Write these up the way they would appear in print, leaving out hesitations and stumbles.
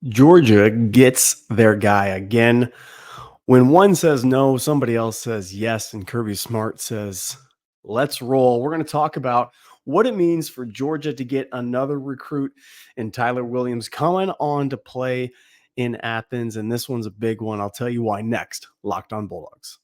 Georgia gets their guy again. When one says no, somebody else says yes, and Kirby Smart says, let's roll. We're going to talk about what it means for Georgia to get another recruit in Tyler Williams coming on to play in Athens. And this one's a big one. I'll tell you why next. Locked on Bulldogs.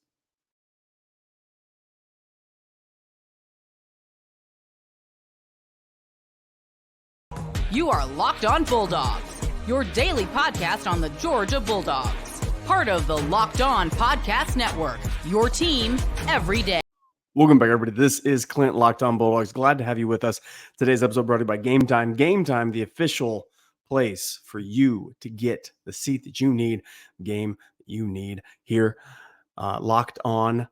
You are Locked on Bulldogs, your daily podcast on the Georgia Bulldogs. Part of the Locked On Podcast Network, your team every day. Welcome back, everybody. This is Clint, Locked on Bulldogs. Glad to have you with us. Today's episode brought to you by Game Time. Game Time, the official place for you to get the seat that you need, game you need here. Locked on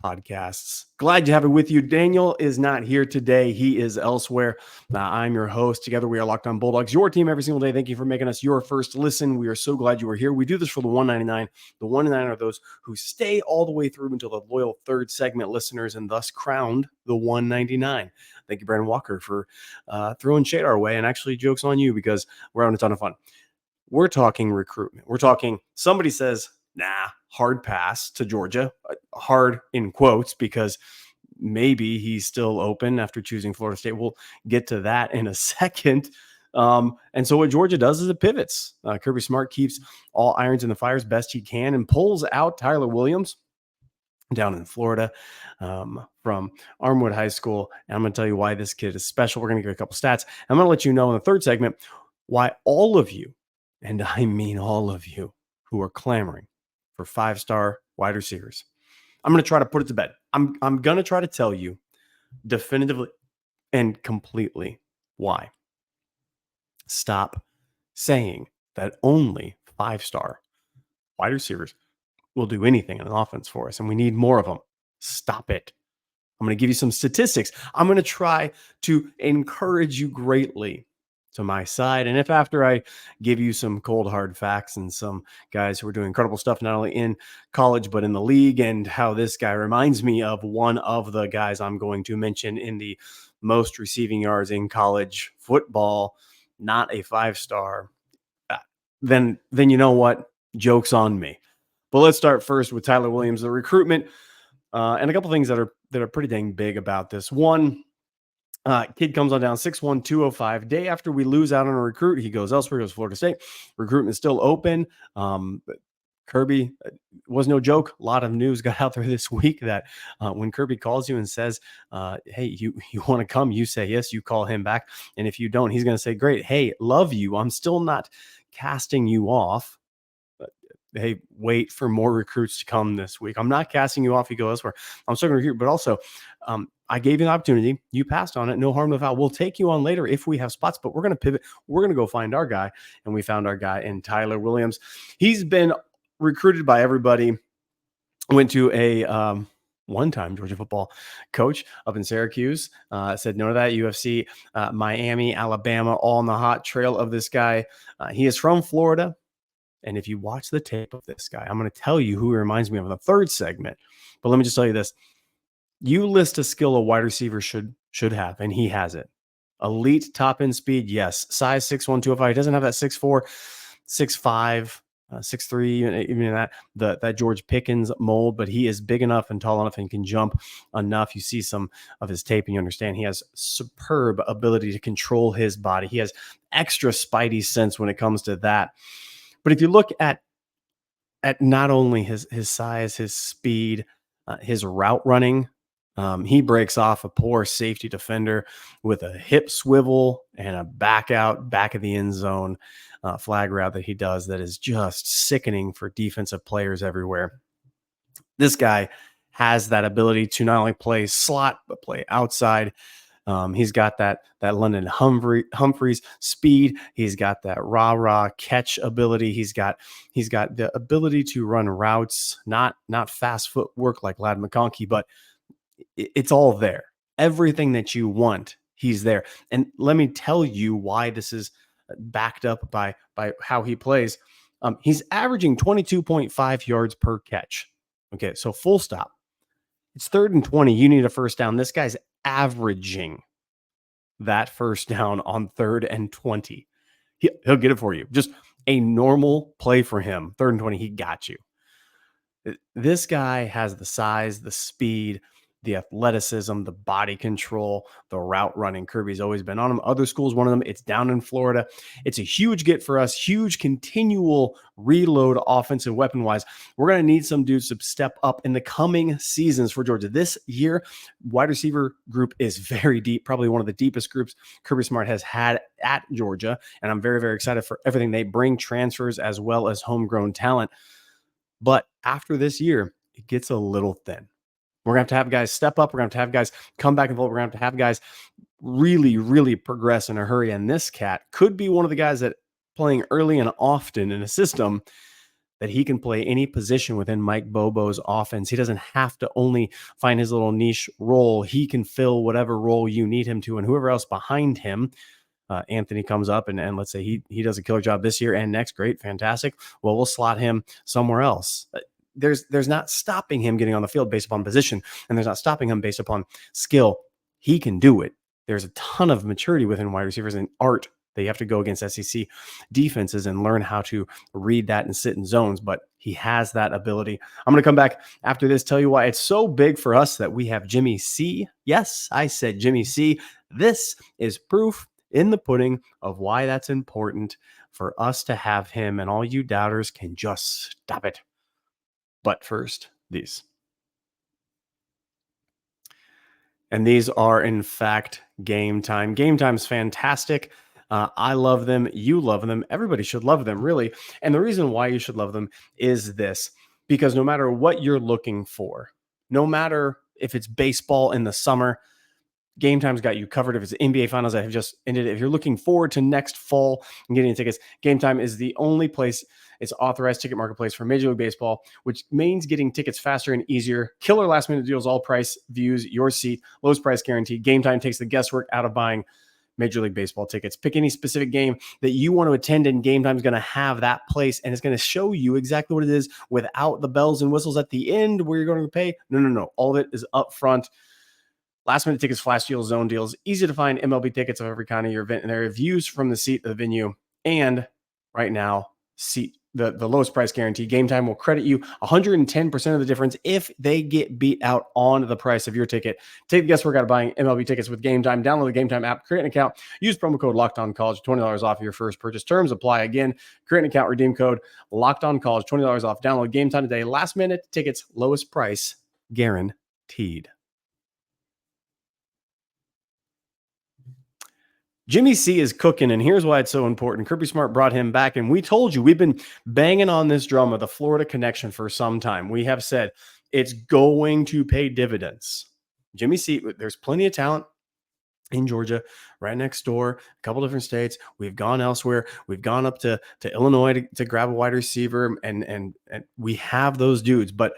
Podcasts. Glad to have it with you. Daniel is not here today. He is elsewhere. I'm your host. Together we are Locked on Bulldogs, your team every single day. Thank you for making us your first listen. We are so glad you are here. We do this for the 199. The 199 are those who stay all the way through until the loyal third segment listeners and thus crowned the 199. Thank you, Brandon Walker, for throwing shade our way, and actually jokes on you because we're having a ton of fun. We're talking recruitment. We're talking somebody says, nah, hard pass to Georgia, hard in quotes, because maybe he's still open after choosing Florida State. We'll get to that in a second. And so what Georgia does is it pivots. Kirby Smart keeps all irons in the fire as best he can and pulls out Tyler Williams down in Florida from Armwood High School. And I'm going to tell you why this kid is special. We're going to give a couple stats. I'm going to let you know in the third segment why all of you, and I mean all of you, who are clamoring for five-star wide receivers, I'm going to try to put it to bed. I'm going to try to tell you definitively and completely why. Stop saying that only five-star wide receivers will do anything in an offense for us, and we need more of them. Stop it. I'm going to give you some statistics. I'm going to try to encourage you greatly to my side. And if after I give you some cold hard facts and some guys who are doing incredible stuff, not only in college, but in the league, and how this guy reminds me of one of the guys I'm going to mention in the most receiving yards in college football, not a five-star, then you know what? Joke's on me. But let's start first with Tyler Williams, the recruitment, and a couple things that are pretty dang big about this. One, kid comes on down 6'1", 205. Day after we lose out on a recruit, he goes elsewhere, goes Florida State. Recruitment is still open. Kirby was no joke. A lot of news got out there this week that when Kirby calls you and says, hey, you want to come, you say yes, you call him back. And if you don't, he's going to say, great, hey, love you. I'm still not casting you off. Hey, wait for more recruits to come this week. I'm not casting you off. You go elsewhere. I'm still going to recruit, but also I gave you an opportunity. You passed on it. No harm, no foul. We'll take you on later if we have spots, but we're going to pivot. We're going to go find our guy. And we found our guy in Tyler Williams. He's been recruited by everybody. Went to a one-time Georgia football coach up in Syracuse. Said no to that. UFC, Miami, Alabama, all on the hot trail of this guy. He is from Florida. And if you watch the tape of this guy, I'm going to tell you who he reminds me of in the third segment. But let me just tell you this. You list a skill a wide receiver should have, and he has it. Elite top-end speed, yes. Size 6'1", 205. He doesn't have that 6'4", 6'5", 6'3", even that George Pickens mold, but he is big enough and tall enough and can jump enough. You see some of his tape and you understand he has superb ability to control his body. He has extra spidey sense when it comes to that. But if you look at not only his size, his speed, his route running, he breaks off a poor safety defender with a hip swivel and a back of the end zone flag route that he does that is just sickening for defensive players everywhere. This guy has that ability to not only play slot, but play outside. He's got that London Humphreys speed. He's got that rah catch ability. He's got the ability to run routes, not fast footwork like Ladd McConkey, but it's all there. Everything that you want, he's there. And let me tell you why this is backed up by how he plays. He's averaging 22.5 yards per catch. Okay, so full stop. It's 3rd and 20. You need a first down. This guy's averaging that first down on 3rd and 20. He'll get it for you. Just a normal play for him, 3rd and 20, he got you. This guy has the size, the speed, the athleticism, the body control, the route running. Kirby's always been on him. Other schools, one of them, it's down in Florida. It's a huge get for us, huge continual reload offensive weapon wise. We're going to need some dudes to step up in the coming seasons for Georgia. This year, wide receiver group is very deep, probably one of the deepest groups Kirby Smart has had at Georgia. And I'm very, very excited for everything they bring, transfers as well as homegrown talent. But after this year, it gets a little thin. We're going to have guys step up. We're going to have guys come back and forth. We're going to have guys really, really progress in a hurry. And this cat could be one of the guys that playing early and often in a system that he can play any position within Mike Bobo's offense. He doesn't have to only find his little niche role. He can fill whatever role you need him to. And whoever else behind him, Anthony comes up and let's say he does a killer job this year and next, great, fantastic. Well, we'll slot him somewhere else. There's not stopping him getting on the field based upon position, and there's not stopping him based upon skill. He can do it. There's a ton of maturity within wide receivers and art that you have to go against SEC defenses and learn how to read that and sit in zones, but he has that ability. I'm going to come back after this, tell you why it's so big for us that we have Jimmy C. Yes, I said Jimmy C. This is proof in the pudding of why that's important for us to have him, and all you doubters can just stop it. But first, these. And these are, in fact, Game Time. Game Time's fantastic. I love them. You love them. Everybody should love them, really. And the reason why you should love them is this, because no matter what you're looking for, no matter if it's baseball in the summer, Game Time's got you covered. If it's NBA finals that have just ended, if you're looking forward to next fall and getting tickets, Game Time is the only place. It's authorized ticket marketplace for Major League Baseball, which means getting tickets faster and easier. Killer last minute deals, all price views, your seat, lowest price guarantee. Game Time takes the guesswork out of buying Major League Baseball tickets. Pick any specific game that you want to attend, and Game Time is going to have that place, and it's going to show you exactly what it is without the bells and whistles at the end where you're going to pay. No. All of it is up front. Last minute tickets, flash deals, zone deals, easy to find MLB tickets of every kind of your event, and there are views from the seat of the venue. And right now, the lowest price guarantee. Game Time will credit you 110% of the difference if they get beat out on the price of your ticket. Take the guesswork out of buying MLB tickets with Game Time. Download the Game Time app, create an account, use promo code LOCKEDONCollege, $20 off your first purchase. Terms apply. Again, create an account, redeem code LOCKEDONCollege, $20 off. Download Game Time today. Last minute tickets, lowest price guaranteed. Jimmy C is cooking, and here's why it's so important. Kirby Smart brought him back, and we told you, we've been banging on this drum of the Florida connection for some time. We have said it's going to pay dividends. Jimmy C, there's plenty of talent in Georgia, right next door, a couple different states. We've gone elsewhere. We've gone up to Illinois to grab a wide receiver, and we have those dudes. But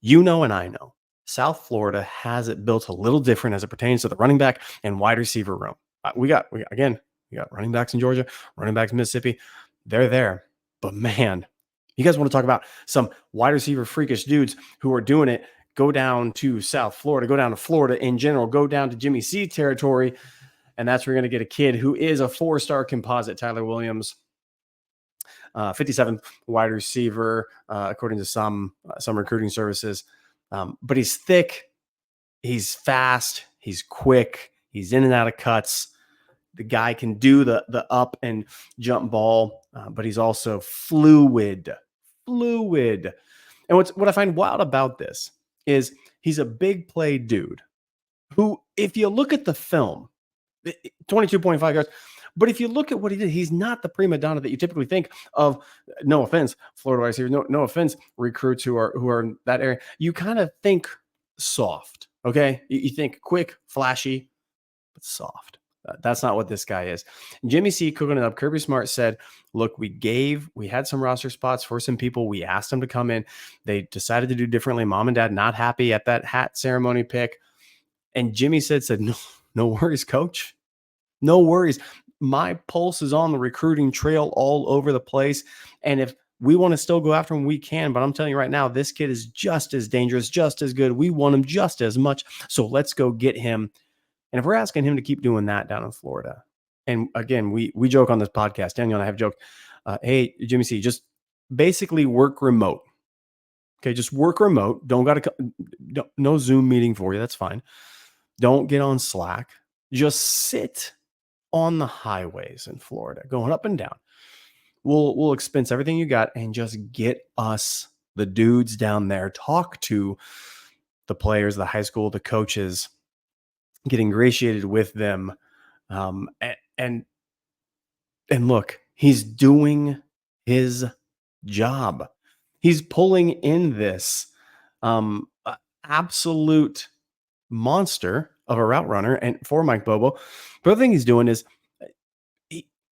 you know and I know, South Florida has it built a little different as it pertains to the running back and wide receiver room. We got running backs in Georgia, running backs in Mississippi. They're there. But man, you guys want to talk about some wide receiver freakish dudes who are doing it? Go down to South Florida, go down to Florida in general, go down to Jimmy C territory. And that's where you're going to get a kid who is a 4-star composite, Tyler Williams, 57 wide receiver, according to some recruiting services. But he's thick, he's fast, he's quick, he's in and out of cuts. The guy can do the up and jump ball, but he's also fluid. And what I find wild about this is he's a big play dude who, if you look at the film, 22.5 yards, but if you look at what he did, he's not the prima donna that you typically think of. No offense, Florida wide receivers. No offense, recruits who are in that area. You kind of think soft, okay? You think quick, flashy, but soft. That's not what this guy is. Jimmy C cooking it up. Kirby Smart said, look, we had some roster spots for some people. We asked them to come in. They decided to do differently. Mom and dad not happy at that hat ceremony pick. And Jimmy said, no worries, coach. No worries. My pulse is on the recruiting trail all over the place. And if we want to still go after him, we can. But I'm telling you right now, this kid is just as dangerous, just as good. We want him just as much. So let's go get him. And if we're asking him to keep doing that down in Florida, and again, we joke on this podcast, Daniel and I have joked, hey, Jimmy C, just basically work remote. Okay, just work remote. Don't got to no Zoom meeting for you. That's fine. Don't get on Slack. Just sit on the highways in Florida, going up and down. We'll expense everything you got and just get us the dudes down there. Talk to the players, the high school, the coaches, get ingratiated with them, and look, he's doing his job. He's pulling in this absolute monster of a route runner, and for Mike Bobo. But the other thing he's doing is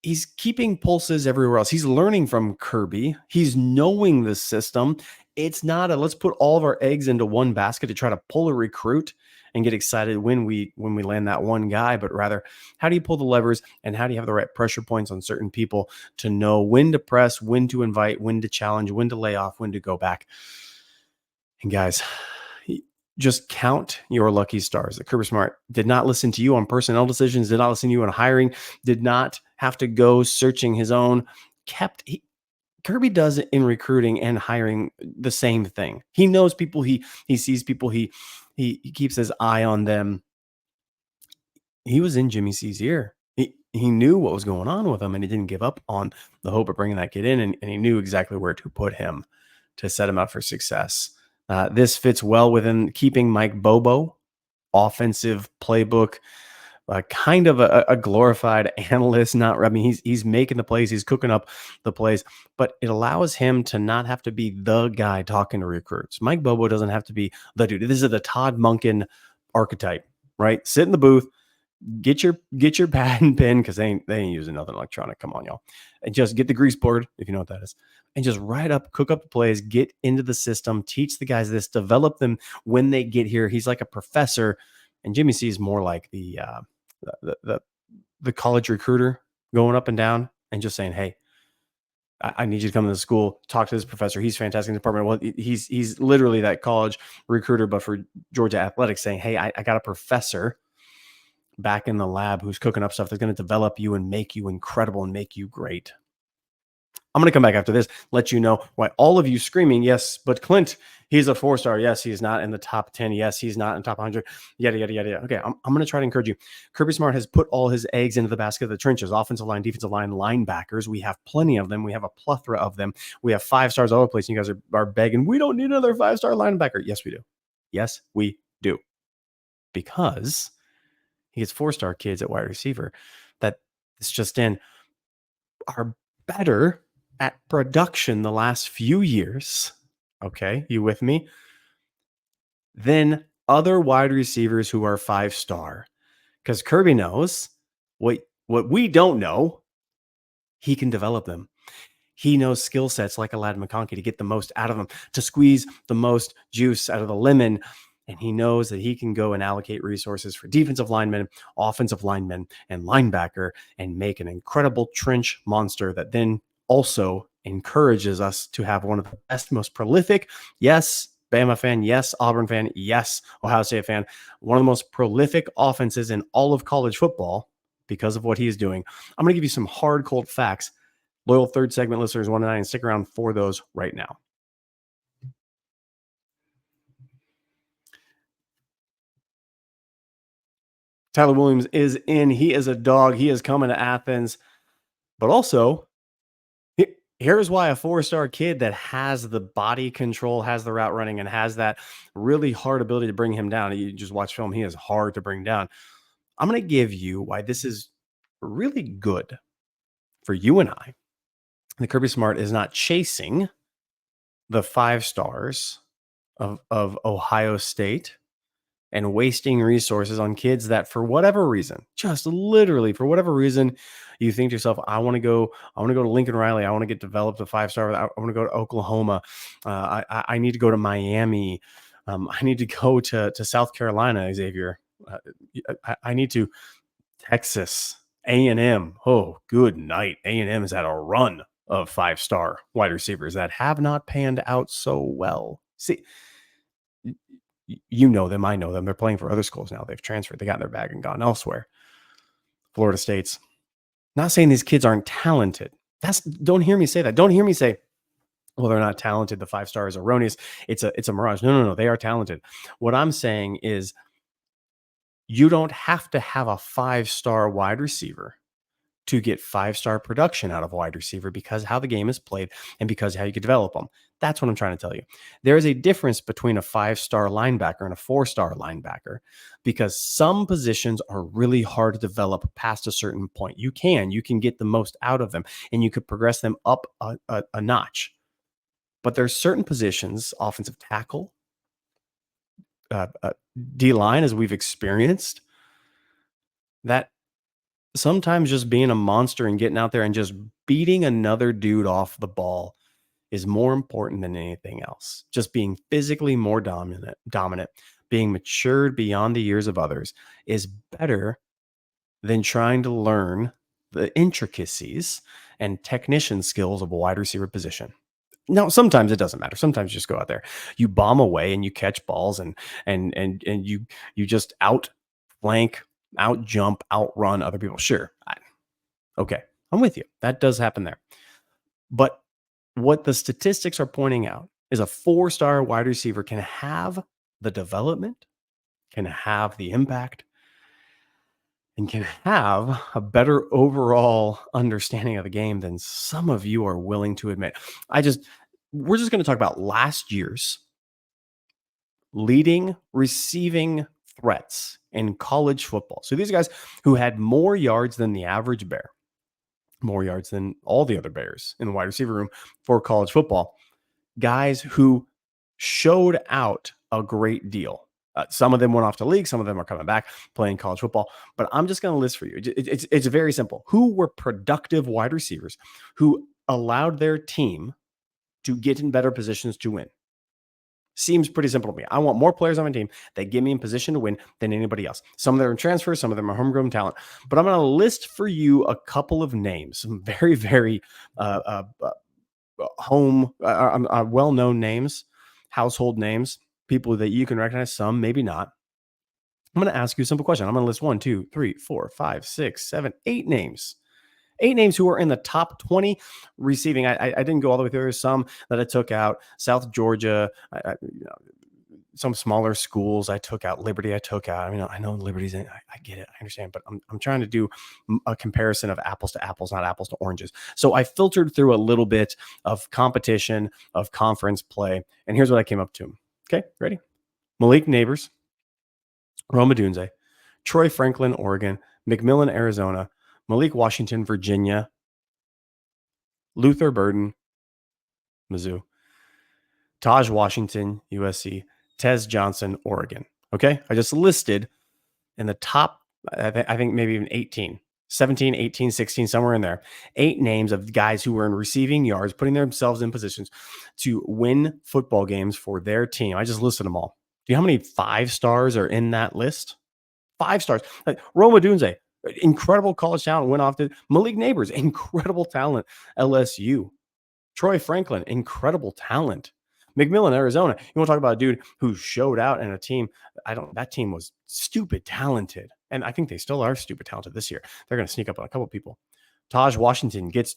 he's keeping pulses everywhere else. He's learning from Kirby. He's knowing the system. It's not a let's put all of our eggs into one basket to try to pull a recruit and get excited when we land that one guy, but rather how do you pull the levers and how do you have the right pressure points on certain people to know when to press, when to invite, when to challenge, when to lay off, when to go back. And guys, just count your lucky stars that Kirby Smart did not listen to you on personnel decisions, did not listen to you on hiring, did not have to go searching his own, Kirby does it in recruiting and hiring the same thing. He knows people, he sees people, he keeps his eye on them. He was in Jimmy C's ear. He knew what was going on with him, and he didn't give up on the hope of bringing that kid in, and he knew exactly where to put him to set him up for success. This fits well within keeping Mike Bobo, offensive playbook, kind of a glorified analyst. He's making the plays, he's cooking up the plays, but it allows him to not have to be the guy talking to recruits. Mike Bobo doesn't have to be the dude. This is the Todd Monken archetype, right? Sit in the booth, get your pad and pen, because they ain't using nothing electronic. Come on, y'all. And just get the grease board, if you know what that is, and just write up, cook up the plays, get into the system, teach the guys this, develop them when they get here. He's like a professor, and Jimmy C is more like the college recruiter going up and down and just saying, hey, I need you to come to the school, talk to this professor. He's fantastic in the department. Well, he's literally that college recruiter, but for Georgia athletics, saying, hey, I got a professor back in the lab who's cooking up stuff that's going to develop you and make you incredible and make you great. I'm going to come back after this, let you know why all of you screaming, yes, but Clint, he's a 4-star. Yes, he's not in the top 10. Yes, he's not in the top 100. Yada, yada, yada, yada. Okay, I'm going to try to encourage you. Kirby Smart has put all his eggs into the basket of the trenches, offensive line, defensive line, linebackers. We have plenty of them. We have a plethora of them. We have 5-stars all over the place. And you guys are begging, we don't need another 5-star linebacker. Yes, we do. Yes, we do. Because he gets 4-star kids at wide receiver that it's just in are better at production the last few years. Okay, you with me? Than other wide receivers who are 5-star. Because Kirby knows what we don't know. He can develop them. He knows skill sets like Aladdin McConkey to get the most out of them, to squeeze the most juice out of the lemon. And he knows that he can go and allocate resources for defensive linemen, offensive linemen, and linebacker and make an incredible trench monster that then also encourages us to have one of the best, most prolific, yes, Bama fan, yes, Auburn fan, yes, Ohio State fan, one of the most prolific offenses in all of college football because of what he is doing. I'm going to give you some hard, cold facts. Loyal third segment listeners 1 to 9, and stick around for those right now. Tyler Williams is in. He is a dog. He is coming to Athens. But also, here's why a 4-star kid that has the body control, has the route running, and has that really hard ability to bring him down. You just watch film. He is hard to bring down. I'm going to give you why this is really good for you and I. The Kirby Smart is not chasing the 5-stars of Ohio State and wasting resources on kids that for whatever reason, just literally for whatever reason, you think to yourself, I want to go to Lincoln Riley. I want to get developed a 5-star. I want to go to Oklahoma. I need to go to Miami. I need to go to South Carolina, Xavier. I need to Texas, A&M. Oh, good night. A&M has had a run of 5-star wide receivers that have not panned out so well. See, you know them. I know them. They're playing for other schools now. They've transferred. They got in their bag and gone elsewhere. Florida State's not saying these kids aren't talented. Don't hear me say that. Don't hear me say, well, they're not talented. The 5-star is erroneous. It's a mirage. No. They are talented. What I'm saying is you don't have to have a 5-star wide receiver to get 5-star production out of wide receiver because how the game is played and because how you can develop them. That's what I'm trying to tell you. There is a difference between a 5-star linebacker and a 4-star linebacker because some positions are really hard to develop past a certain point. You can get the most out of them and you could progress them up a notch. But there's certain positions, offensive tackle, D-line, as we've experienced, that sometimes just being a monster and getting out there and just beating another dude off the ball is more important than anything else. Just being physically more dominant, being matured beyond the years of others is better than trying to learn the intricacies and technician skills of a wide receiver position. Now, sometimes it doesn't matter. Sometimes you just go out there, you bomb away and you catch balls and you just outflank, out jump, outrun other people. Sure. Okay. I'm with you. That does happen there. But what the statistics are pointing out is a 4-star wide receiver can have the development, can have the impact, and can have a better overall understanding of the game than some of you are willing to admit. We're just going to talk about last year's leading receiving threats in college football. So these guys who had more yards than the average Bear, more yards than all the other Bears in the wide receiver room for college football, guys who showed out a great deal. Some of them went off to league. Some of them are coming back playing college football. But I'm just going to list for you. It's very simple. Who were productive wide receivers who allowed their team to get in better positions to win? Seems pretty simple to me. I want more players on my team that get me in position to win than anybody else. Some of them are transfers, some of them are homegrown talent. But I'm going to list for you a couple of names, some very, very well-known names, household names, people that you can recognize, some maybe not. I'm going to ask you a simple question. I'm going to list 1, 2, 3, 4, 5, 6, 7, 8 names. 8 names who are in the top 20 receiving. I didn't go all the way through. There's some that I took out. South Georgia, some smaller schools I took out. Liberty I took out. I mean, I know Liberty's in. I get it. I understand. But I'm trying to do a comparison of apples to apples, not apples to oranges. So I filtered through a little bit of competition, of conference play. And here's what I came up to. Okay, ready? Malik Neighbors, Rome Odunze, Troy Franklin, Oregon, McMillan, Arizona, Malik Washington, Virginia, Luther Burden, Mizzou, Taj Washington, USC, Tez Johnson, Oregon. Okay, I just listed in the top, I think maybe even 18, 17, 18, 16, somewhere in there, 8 names of guys who were in receiving yards, putting themselves in positions to win football games for their team. I just listed them all. Do you know how many 5-stars are in that list? 5 stars. Like Rome Odunze, incredible college talent, went off to Malik Neighbors, incredible talent, LSU. Troy Franklin, incredible talent. McMillan, Arizona. You want to talk about a dude who showed out in a team. That team was stupid talented. And I think they still are stupid talented this year. They're going to sneak up on a couple people. Taj Washington gets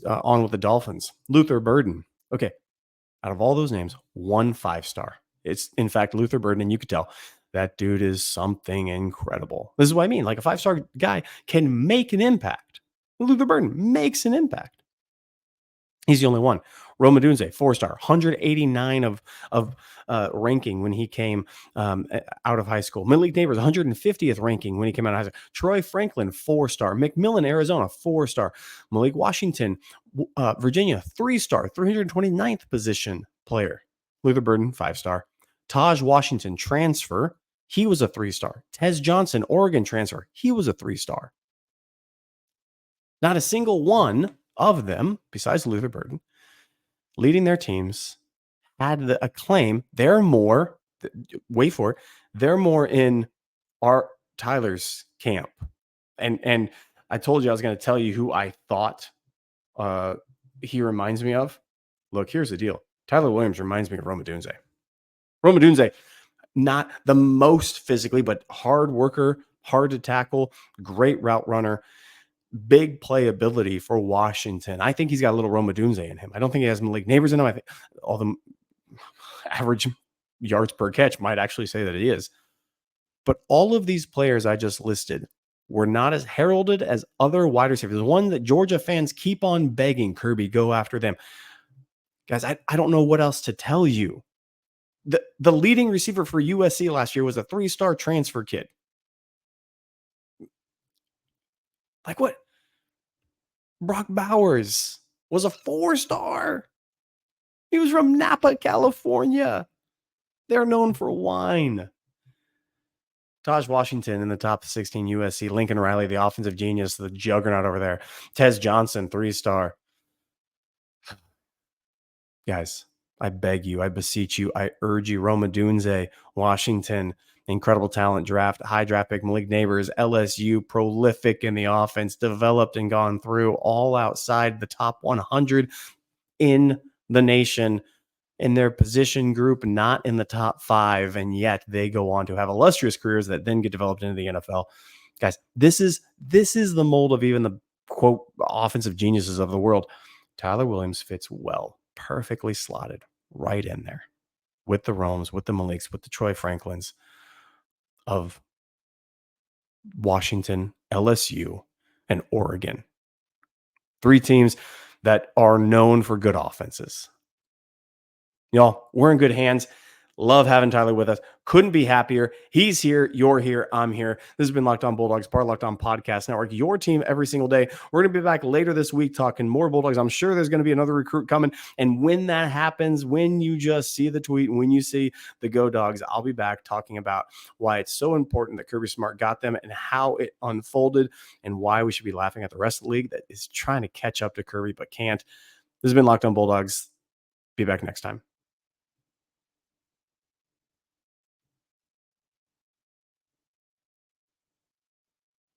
on with the Dolphins. Luther Burden. Okay. Out of all those names, 1 5-star. It's in fact Luther Burden, and you could tell that dude is something incredible. This is what I mean. Like a 5-star guy can make an impact. Luther Burden makes an impact. He's the only one. Rome Odunze, 4-star, 189 of ranking when he came out of high school. Malik Neighbors, 150th ranking when he came out of high school. Troy Franklin, 4-star. McMillan, Arizona, 4-star. Malik Washington, Virginia, 3-star, 329th position player. Luther Burden, 5-star. Taj Washington, transfer. He was a 3-star. Tez Johnson, Oregon transfer. He was a 3-star. Not a single one of them, besides Luther Burden, leading their teams, had the acclaim. They're more, wait for it, they're more in Art Tyler's camp. And I told you I was going to tell you who I thought he reminds me of. Look, here's the deal. Tyler Williams reminds me of Rome Odunze. Rome Odunze, not the most physically, but hard worker, hard to tackle, great route runner. big playability for Washington. I think he's got a little Roma Dunze in him. I don't think he has Malik Neighbors in him. I think all the average yards per catch might actually say that he is. But all of these players I just listed were not as heralded as other wide receivers. The one that Georgia fans keep on begging Kirby, go after them. Guys, I don't know what else to tell you. The leading receiver for USC last year was a 3-star transfer kid. Like what? Brock Bowers was a 4-star. He was from Napa, California. They're known for wine. Taj Washington in the top 16 USC. Lincoln Riley, the offensive genius, the juggernaut over there. Tez Johnson, 3-star. Guys, I beg you, I beseech you, I urge you. Roma Dunze, Washington, incredible talent draft, high draft pick. Malik Neighbors, LSU, prolific in the offense, developed and gone through, all outside the top 100 in the nation. In their position group, not in the top 5, and yet they go on to have illustrious careers that then get developed into the NFL. Guys, this is the mold of even the quote offensive geniuses of the world. Tyler Williams fits well, perfectly slotted right in there with the Romes, with the Maliks, with the Troy Franklins of Washington, LSU, and Oregon. 3 teams that are known for good offenses. Y'all, we're in good hands. Love having Tyler with us. Couldn't be happier. He's here. You're here. I'm here. This has been Locked On Bulldogs, part of Locked On Podcast Network. Your team every single day. We're going to be back later this week talking more Bulldogs. I'm sure there's going to be another recruit coming. And when that happens, when you just see the tweet, when you see the Go Dogs, I'll be back talking about why it's so important that Kirby Smart got them and how it unfolded and why we should be laughing at the rest of the league that is trying to catch up to Kirby but can't. This has been Locked On Bulldogs. Be back next time.